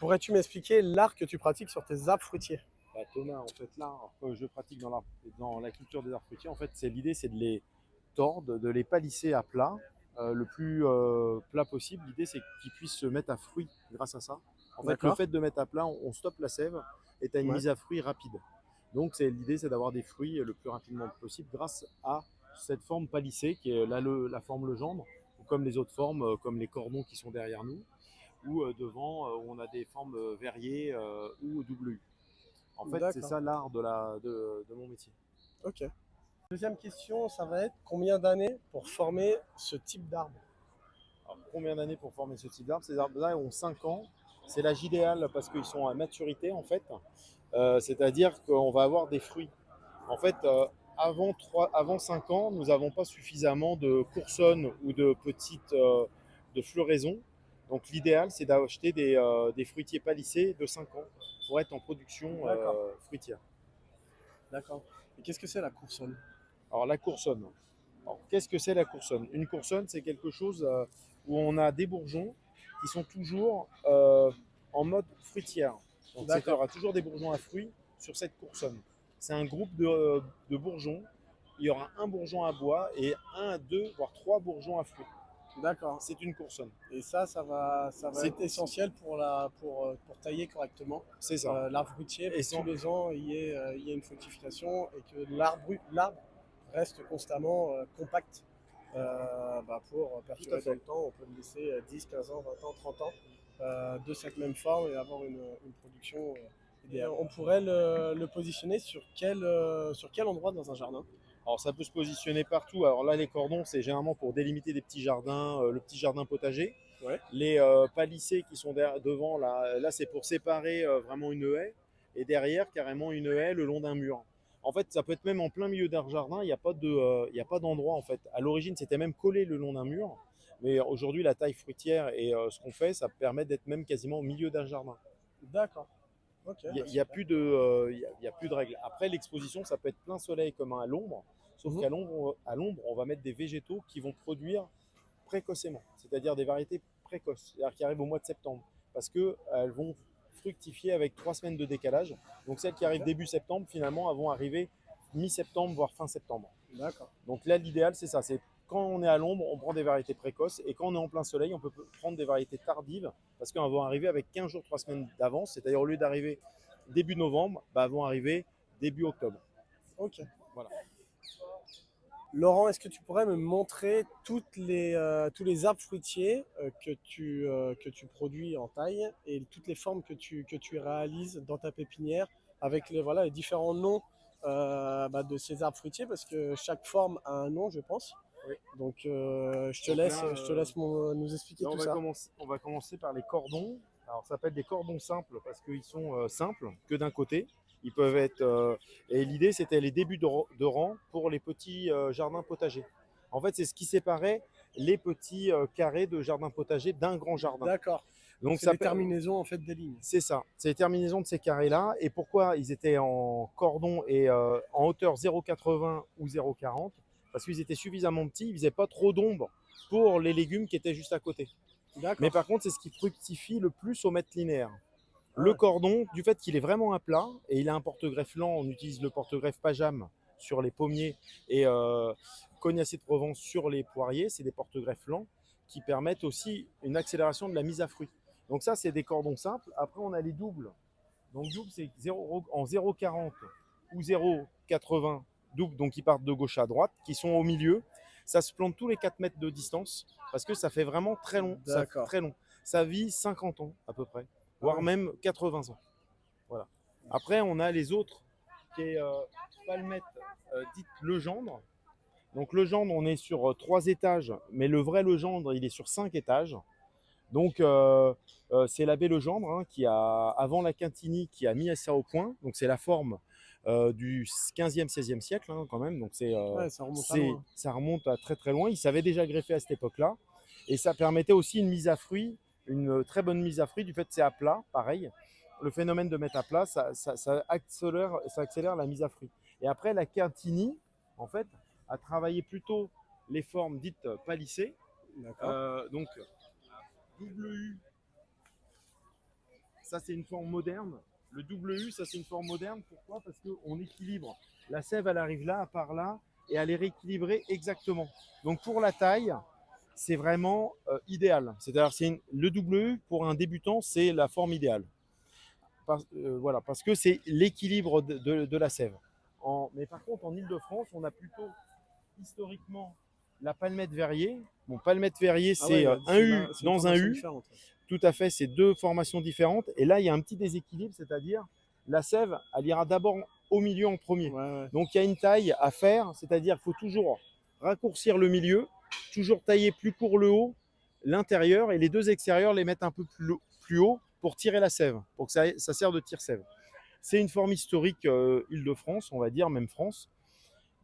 Pourrais-tu m'expliquer l'art que tu pratiques sur tes arbres fruitiers? Bah, Thomas, en fait, l'art que je pratique dans la culture des arbres fruitiers, en fait, l'idée, c'est de les tordre, de les palisser à plat, le plus plat possible. L'idée, c'est qu'ils puissent se mettre à fruit grâce à ça. En fait, le D'accord. fait de mettre à plat, on stoppe la sève et tu as une Ouais. mise à fruit rapide. Donc, l'idée, c'est d'avoir des fruits le plus rapidement possible grâce à cette forme palissée qui est la forme legendre, ou comme les autres formes, comme les cordons qui sont derrière nous, ou devant, où on a des formes verriers ou double U. En fait, c'est D'accord. ça l'art de mon métier. Ok. Deuxième question, ça va être combien d'années pour former ce type d'arbre? Alors, combien d'années pour former ce type d'arbre? Ces arbres-là ont 5 ans. C'est l'âge idéal parce qu'ils sont à maturité en fait. C'est-à-dire qu'on va avoir des fruits. En fait, avant 5 ans, nous n'avons pas suffisamment de coursonnes ou de petites de floraisons. Donc l'idéal, c'est d'acheter des fruitiers palissés de 5 ans pour être en production D'accord. fruitière. D'accord. Et qu'est-ce que c'est la coursonne? Alors la coursonne. Alors, qu'est-ce que c'est la coursonne? Une coursonne, c'est quelque chose où on a des bourgeons qui sont toujours en mode fruitière. Donc, il y D'accord. aura toujours des bourgeons à fruits sur cette coursonne. C'est un groupe de bourgeons. Il y aura un bourgeon à bois et un, deux, voire trois bourgeons à fruits. D'accord. C'est une coursonne. Et ça va C'est être essentiel pour tailler correctement c'est ça. l'arbre fruitier, Et pour que tous les ans il y ait une fructification et que l'arbre reste constamment compact pour tout à perdurer dans fait. le temps. On peut le laisser 10, 15 ans, 20 ans, 30 ans de cette même forme et avoir une production idéale. On pourrait le positionner sur quel endroit dans un jardin? Alors ça peut se positionner partout. Alors là, les cordons, c'est généralement pour délimiter des petits jardins, le petit jardin potager. Ouais. Les palissés qui sont devant, là c'est pour séparer vraiment une haie. Et derrière, carrément une haie le long d'un mur. En fait, ça peut être même en plein milieu d'un jardin. Il y a pas d'endroit en fait. À l'origine, c'était même collé le long d'un mur. Mais aujourd'hui, la taille fruitière et ce qu'on fait, ça permet d'être même quasiment au milieu d'un jardin. D'accord. Ok, Il n'y a, bah il y a super. plus il y a plus de règles. Après, l'exposition, ça peut être plein soleil comme à l'ombre. Sauf Mhm. qu'à l'ombre, on va mettre des végétaux qui vont produire précocement, c'est-à-dire des variétés précoces, c'est-à-dire qui arrivent au mois de septembre, parce qu'elles vont fructifier avec 3 semaines de décalage. Donc celles qui arrivent Ok. début septembre, finalement, elles vont arriver mi-septembre, voire fin septembre. D'accord. Donc là, l'idéal, c'est ça. C'est quand on est à l'ombre, on prend des variétés précoces, et quand on est en plein soleil, on peut prendre des variétés tardives, parce qu'elles vont arriver avec 15 jours, 3 semaines d'avance, c'est-à-dire au lieu d'arriver début novembre, elles vont arriver début octobre. Ok. Voilà. Laurent, est-ce que tu pourrais me montrer tous les arbres fruitiers que tu produis en taille et toutes les formes que tu réalises dans ta pépinière avec les différents noms de ces arbres fruitiers parce que chaque forme a un nom, je pense. Oui. Donc, je te Donc laisse, là, je te laisse nous expliquer là, tout ça. on va commencer par les cordons. Alors, ça s'appelle des cordons simples parce qu'ils sont simples que d'un côté. Ils peuvent être. Et l'idée, c'était les débuts de rang pour les petits jardins potagers. En fait, c'est ce qui séparait les petits carrés de jardin potager d'un grand jardin. D'accord. Donc, Donc, c'est des terminaisons en fait des lignes. c'est ça. C'est les terminaisons de ces carrés-là. Et pourquoi ils étaient en cordon et en hauteur 0,80 ou 0,40? Parce qu'ils étaient suffisamment petits, ils ne faisaient pas trop d'ombre pour les légumes qui étaient juste à côté. Mais D'accord. par contre, c'est ce qui fructifie le plus au mètre linéaire. Ah Le ouais. cordon, du fait qu'il est vraiment à plat, et il a un porte-greffe lent, on utilise le porte-greffe Pajam sur les pommiers et Cognacier de Provence sur les poiriers, c'est des porte-greffes lents qui permettent aussi une accélération de la mise à fruit. Donc ça, c'est des cordons simples. Après, on a les doubles. Donc double, c'est en 0,40 ou 0,80 double, donc ils partent de gauche à droite, qui sont au milieu. Ça se plante tous les 4 mètres de distance parce que ça fait vraiment très long. Ça fait D'accord. très long. Ça vit 50 ans à peu près, Ah voire ouais. même 80 ans. Voilà. Après, on a les autres qui est palmette dite legendre. Donc legendre, on est sur 3 étages, mais le vrai legendre, il est sur 5 étages. Donc, c'est l'abbé Legendre qui a, avant la Quintini, qui a mis ça au point. Donc, c'est la forme du 15e, 16e siècle quand même. Donc, Ouais, ça remonte à loin. ça remonte à très très loin. Il savait déjà greffer à cette époque-là. Et ça permettait aussi une mise à fruit, une très bonne mise à fruit du fait que c'est à plat, pareil. Le phénomène de mettre à plat, ça accélère la mise à fruit. Et après, la Quintini, en fait, a travaillé plutôt les formes dites palissées. D'accord. Donc, double U, ça c'est une forme moderne. Le double U, ça c'est une forme moderne. Pourquoi? Parce qu'on équilibre. La sève, elle arrive là, par là, et elle est rééquilibrée exactement. Donc pour la taille, c'est vraiment idéal. C'est-à-dire le double U, pour un débutant, c'est la forme idéale. Voilà, parce que c'est l'équilibre de la sève. Mais par contre, en Île-de-France, on a plutôt historiquement la palmette verrier. Bon, palmette verrier, Ah ouais, c'est un U c'est une dans un formation U. différente. Tout à fait, c'est deux formations différentes. Et là, il y a un petit déséquilibre, c'est-à-dire la sève, elle ira d'abord au milieu en premier. Ouais, ouais. Donc, il y a une taille à faire, c'est-à-dire qu'il faut toujours raccourcir le milieu, toujours tailler plus court le haut, l'intérieur, et les deux extérieurs, les mettre un peu plus haut pour tirer la sève, pour que ça sert de tire-sève. C'est une forme historique Île-de-France, on va dire, même France.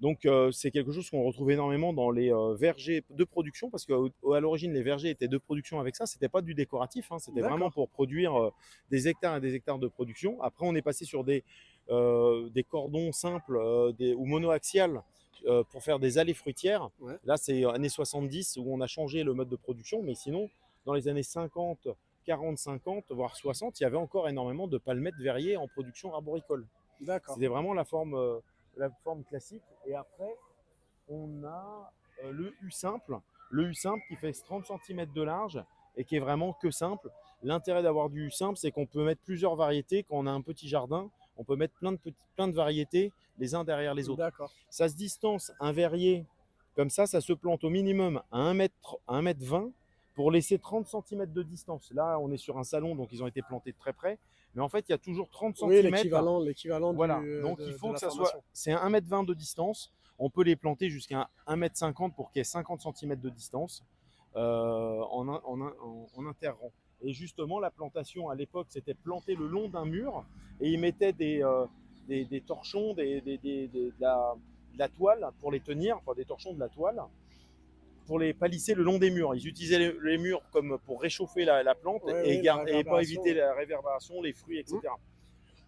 Donc c'est quelque chose qu'on retrouve énormément dans les vergers de production, parce qu'à l'origine les vergers étaient de production avec ça, c'était pas du décoratif, hein, c'était vraiment pour produire des hectares et des hectares de production. Après on est passé sur des cordons simples ou monoaxiales pour faire des allées fruitières. Ouais. Là c'est années 70 où on a changé le mode de production, mais sinon dans les années 50, 40, 50, voire 60, il y avait encore énormément de palmettes verriers en production arboricole. D'accord. C'était vraiment la forme classique. Et après, on a le U simple. Le U simple qui fait 30 cm de large et qui est vraiment que simple. L'intérêt d'avoir du U simple, c'est qu'on peut mettre plusieurs variétés. Quand on a un petit jardin, on peut mettre plein de variétés les uns derrière les autres. D'accord. Ça se distance un verrier comme ça se plante au minimum à 1 mètre, 1 mètre 20 pour laisser 30 cm de distance. Là, on est sur un salon, donc ils ont été plantés de très près. Mais en fait, il y a toujours 30 cm. Oui, l'équivalent voilà. Donc il faut que ça soit. C'est 1 mètre 20 de distance. On peut les planter jusqu'à 1 mètre 50 pour qu'il y ait 50 cm de distance en interrang. Et justement, la plantation à l'époque, c'était planté le long d'un mur et ils mettaient des torchons, de la toile pour les tenir, enfin des torchons de la toile pour les palisser le long des murs. Ils utilisaient les murs comme pour réchauffer la plante et pas éviter la réverbération, les fruits, etc.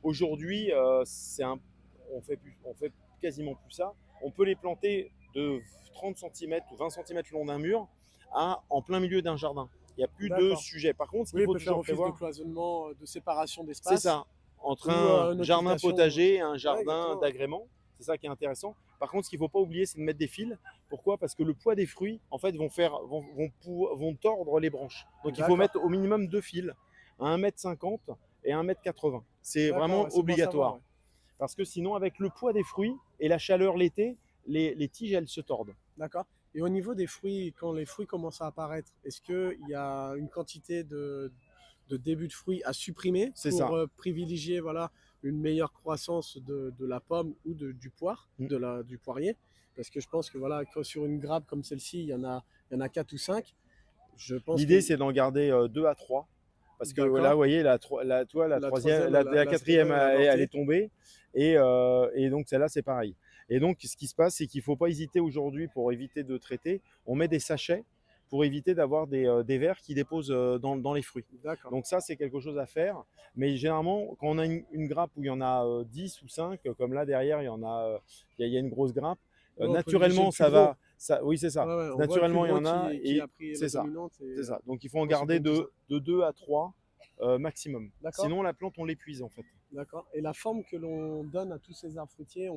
Aujourd'hui, on fait quasiment plus ça. On peut les planter de 30 cm ou 20 cm le long d'un mur en plein milieu d'un jardin. Il n'y a plus de sujet. Par contre, ce qu'il faut toujours prévoir, de cloisonnement, de séparation d'espace. C'est ça. Entre un jardin potager et un jardin d'agrément. C'est ça qui est intéressant. Par contre, ce qu'il ne faut pas oublier, c'est de mettre des fils. Pourquoi? Parce que le poids des fruits, en fait, vont tordre les branches. Donc, il faut mettre au minimum 2 fils, à 1,50 m et 1,80 m. C'est vraiment obligatoire. Bon savoir, Parce que sinon, avec le poids des fruits et la chaleur l'été, les tiges, elles se tordent. D'accord. Et au niveau des fruits, quand les fruits commencent à apparaître, est-ce qu'il y a une quantité de début de fruits à supprimer pour privilégier une meilleure croissance de la pomme ou du poire, du poirier? Parce que je pense que sur une grappe comme celle-ci, il y en a 4 ou 5. L'idée, c'est d'en garder 2 à 3. Parce que là, vous voyez, la quatrième, elle est tombée. Et donc, celle-là, c'est pareil. Et donc, ce qui se passe, c'est qu'il ne faut pas hésiter aujourd'hui, pour éviter de traiter, on met des sachets pour éviter d'avoir des vers qui déposent dans les fruits. Donc ça, c'est quelque chose à faire. Mais généralement, quand on a une grappe où il y en a 10 ou 5, comme là derrière, il y a une grosse grappe, naturellement, ça va. Oui, c'est ça. Naturellement, il y en a. C'est ça. Donc, il faut en garder de 2 à 3 maximum. Sinon, la plante, on l'épuise en fait. D'accord. Et la forme que l'on donne à tous ces arbres fruitiers,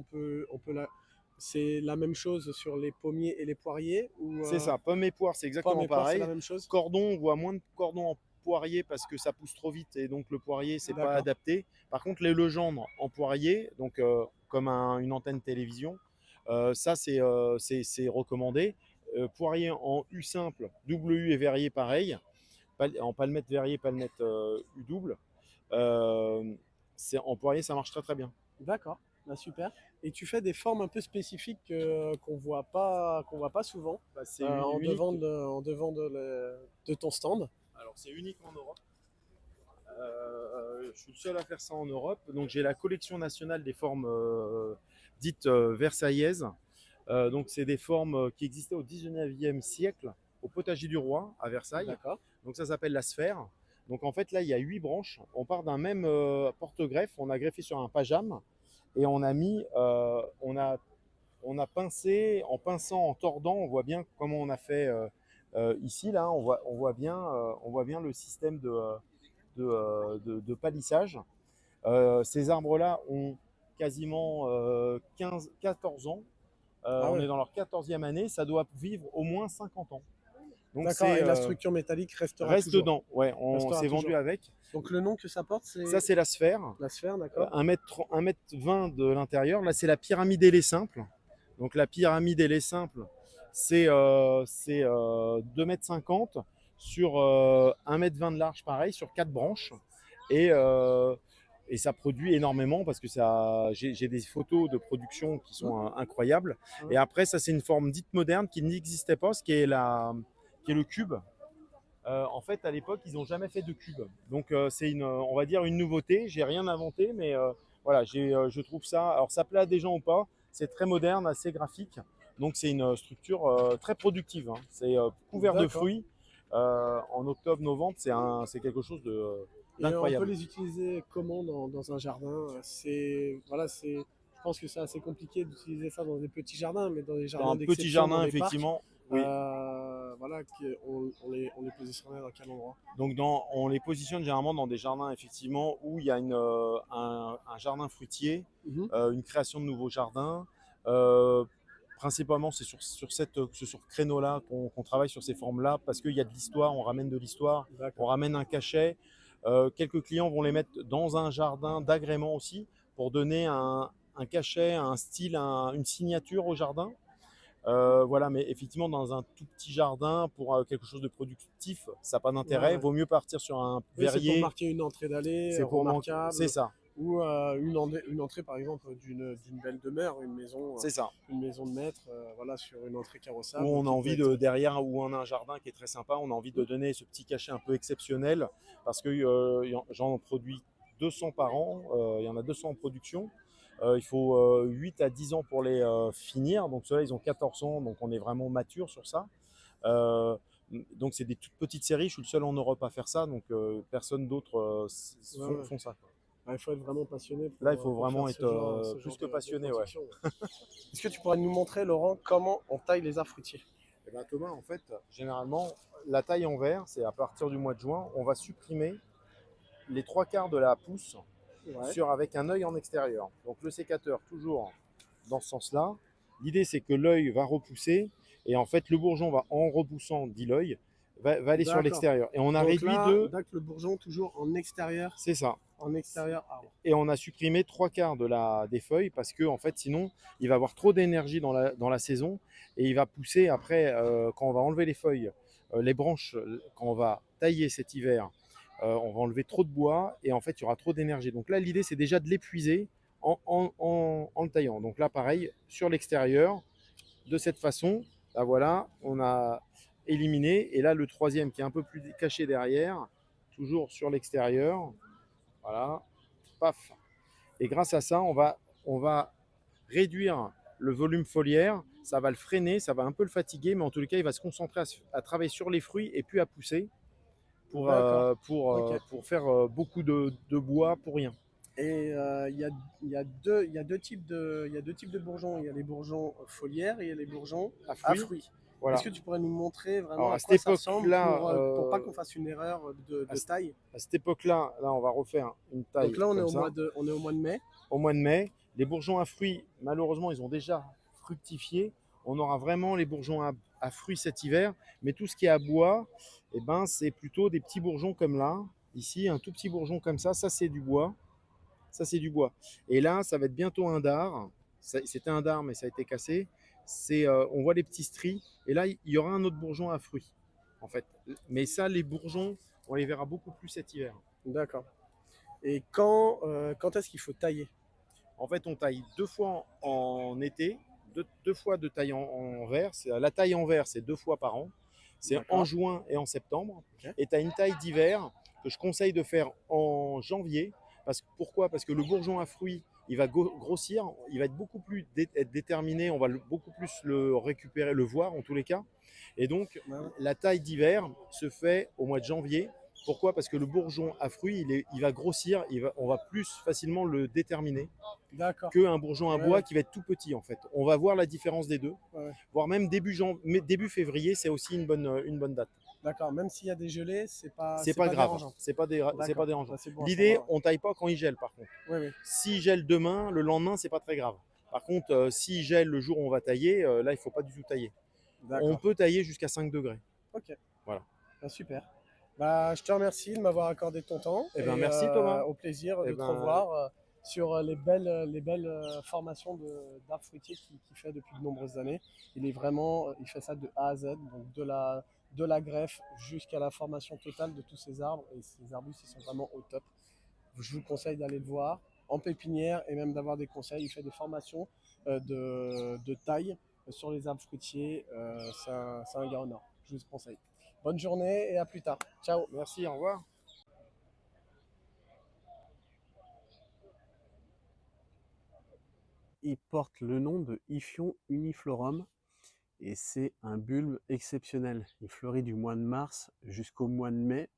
c'est la même chose sur les pommiers et les poiriers C'est ça. Pommes et poires, c'est exactement pareil. La même chose. Cordon, on voit moins de cordons en poirier parce que ça pousse trop vite et donc le poirier, c'est pas adapté. Par contre, les legendre en poirier, donc comme une antenne télévision, ça c'est recommandé. Poirier en U simple, double U et verrier pareil. En palmette verrier, palmette U double. En poirier, ça marche très très bien. D'accord, super. Et tu fais des formes un peu spécifiques qu'on voit pas souvent en devant de ton stand. Alors c'est unique en Europe. Je suis le seul à faire ça en Europe. Donc j'ai la collection nationale des formes dites versaillaises. Donc c'est des formes qui existaient au 19e siècle au potager du roi à Versailles. D'accord. Donc ça s'appelle la sphère. Donc en fait là il y a 8 branches. On part d'un même porte-greffe. On a greffé sur un pajam et on a mis, on a pincé, en pinçant, en tordant. On voit bien comment on a fait ici là. On voit bien le système de palissage. Ces arbres-là ont quasiment 14 ans. Ah On ouais, est dans leur 14e année, ça doit vivre au moins 50 ans. Donc d'accord. Et la structure métallique restera reste toujours. dedans, ouais, on Restera s'est vendu toujours. avec. Donc le nom que ça porte, Ça, c'est c'est la sphère, la sphère, d'accord? 1 m 20 de l'intérieur. Là, c'est la pyramide ailée simple. Donc la pyramide ailée simple, c'est 2,50 m sur 1,20 m de large, pareil, sur 4 branches. Et, euh, et ça produit énormément parce que j'ai des photos de production qui sont incroyables. Ouais. Et après, ça, c'est une forme dite moderne qui n'existait pas, qui est le cube. En fait, à l'époque, ils n'ont jamais fait de cube. Donc, c'est on va dire une nouveauté. J'ai rien inventé, mais voilà, je trouve ça. Alors, ça plaît à des gens ou pas. C'est très moderne, assez graphique. Donc, c'est une structure très productive, hein. C'est couvert de D'accord. fruits. En octobre, novembre, c'est quelque chose Et on peut d'incroyable. les utiliser comment dans un jardin? Je pense que c'est assez compliqué d'utiliser ça dans des petits jardins, mais dans des Dans jardins un petit d'exception, dans jardin, des parcs, effectivement, oui. on les positionnerait dans quel endroit? Donc, on les positionne généralement dans des jardins, effectivement, où il y a un jardin fruitier, Mhm. une création de nouveaux jardins. Euh, Principalement, c'est sur créneau-là qu'on travaille sur ces formes-là, parce qu'il y a de l'histoire, on ramène de l'histoire, on D'accord. ramène un cachet. Quelques clients vont les mettre dans un jardin d'agrément aussi, pour donner un cachet, un style, une signature au jardin. Voilà, mais effectivement, dans un tout petit jardin, pour quelque chose de productif, ça n'a pas Ouais, d'intérêt. ouais. Vaut mieux partir sur un Oui, c'est pour verrier. marquer une entrée d'allée C'est pour manquer. C'est remarquable, ça, ou une entrée par exemple d'une belle demeure, c'est ça. une maison de maître, voilà, sur une entrée Où carrossable on a qui peut envie être. derrière, où on a un jardin qui est très sympa, on a envie de donner ce petit cachet un peu exceptionnel, parce que j'en produis 200 par an. Il y en a 200 en production. Il faut 8 à 10 ans pour les finir. Donc ceux-là, ils ont 14 ans, donc on est vraiment mature sur ça. Euh, donc c'est des toutes petites séries. Je suis le seul en Europe à faire ça, donc personne d'autre Ouais, ouais. font ça, quoi. Ouais, il faut être vraiment passionné Là, il faut pour faire vraiment être ce plus genre que de passionné, ouais. production. Est-ce que tu pourrais nous montrer, Laurent, comment on taille les arbres fruitiers? Eh ben, Thomas, en fait, généralement, la taille en verre, c'est à partir du mois de juin, on va supprimer les 3 quarts de la pousse Ouais, avec un œil en extérieur. Donc le sécateur, toujours dans ce sens-là. L'idée, c'est que l'œil va repousser, et en fait, le bourgeon va, en repoussant, dit l'œil, va aller sur d'accord. l'extérieur. Et on a Donc réduit là, de... le bourgeon toujours C'est ça. en extérieur arbre. Et on a supprimé 3 quarts des feuilles, parce que en fait, sinon, il va avoir trop d'énergie dans la saison, et il va pousser après, quand on va enlever les feuilles, les branches, quand on va tailler cet hiver, on va enlever trop de bois, et en fait, il y aura trop d'énergie. Donc là, l'idée, c'est déjà de l'épuiser en le taillant. Donc là, pareil, sur l'extérieur, de cette façon, là voilà, on a éliminé. Et là, le troisième qui est un peu plus caché derrière, toujours sur l'extérieur, voilà, paf. Et grâce à ça, on va réduire le volume foliaire, ça va le freiner, ça va un peu le fatiguer, mais en tous les cas, il va se concentrer à travailler sur les fruits et puis à pousser D'accord. Ok. pour faire beaucoup de bois pour rien. Et il y a deux types de bourgeons. Il y a les bourgeons foliaires et il y a les bourgeons À à fruits, fruits. voilà. Est-ce que tu pourrais nous montrer vraiment Alors à quoi ça ressemble pour pas qu'on fasse une erreur à, de taille? à cette époque-là, là, on va refaire une Donc taille là, comme ça. on est au mois de mai. Au mois de mai, les bourgeons à fruits, malheureusement, ils ont déjà fructifié. On aura vraiment les bourgeons à fruits cet hiver, mais tout ce qui est à bois, eh ben, c'est plutôt des petits bourgeons comme là. Ici, un tout petit bourgeon comme ça c'est du bois. Ça, c'est du bois. Et là, ça va être bientôt un dard. C'était un dard, mais ça a été cassé. On voit les petits stries. Et là, il y aura un autre bourgeon à fruits, en fait. Mais ça, les bourgeons, on les verra beaucoup plus cet hiver. D'accord. Et quand est-ce qu'il faut tailler? En fait, on taille 2 fois en été, 2 fois de taille en verre. La taille en verre, c'est 2 fois par an. C'est en D'accord. juin et en septembre. Ok. Et tu as une taille d'hiver que je conseille de faire en janvier. Pourquoi? Parce que le bourgeon à fruits, il va grossir, il va être beaucoup plus être déterminé, on va beaucoup plus le récupérer, le voir en tous les cas. Et donc, Ouais, ouais. la taille d'hiver se fait au mois de janvier. Pourquoi? Parce que le bourgeon à fruits, il va grossir, on va plus facilement le déterminer D'accord. qu'un bourgeon à Ouais, bois ouais. qui va être tout petit en fait. On va voir la différence des deux, Ouais, ouais. voire même début février, c'est aussi une bonne date. D'accord, même s'il y a des gelées, C'est c'est pas pas grave, dérangeant. c'est pas D'accord, dérangeant. ça, c'est bon à L'idée, savoir. on taille pas quand il gèle par contre. Oui, oui, S'il gèle demain, le lendemain, c'est pas très grave. Par contre, s'il gèle le jour où on va tailler, là, il faut pas du tout tailler. On d'accord. peut tailler jusqu'à 5 degrés. Ok, Voilà. bah, super. Bah, je te remercie de m'avoir accordé ton temps Eh ben, et merci Thomas. au plaisir Eh de te ben, revoir sur les belles formations d'arbres fruitiers qu'il fait depuis de nombreuses années. Il fait ça de A à Z, donc de la greffe jusqu'à la formation totale de tous ces arbres. Et ces arbustes, ils sont vraiment au top. Je vous conseille d'aller le voir en pépinière et même d'avoir des conseils. Il fait des formations de taille sur les arbres fruitiers. C'est un gars en or. Je vous conseille. Bonne journée et à plus tard. Ciao. merci, au revoir. Il porte le nom de Iphion uniflorum et c'est un bulbe exceptionnel. Il fleurit du mois de mars jusqu'au mois de mai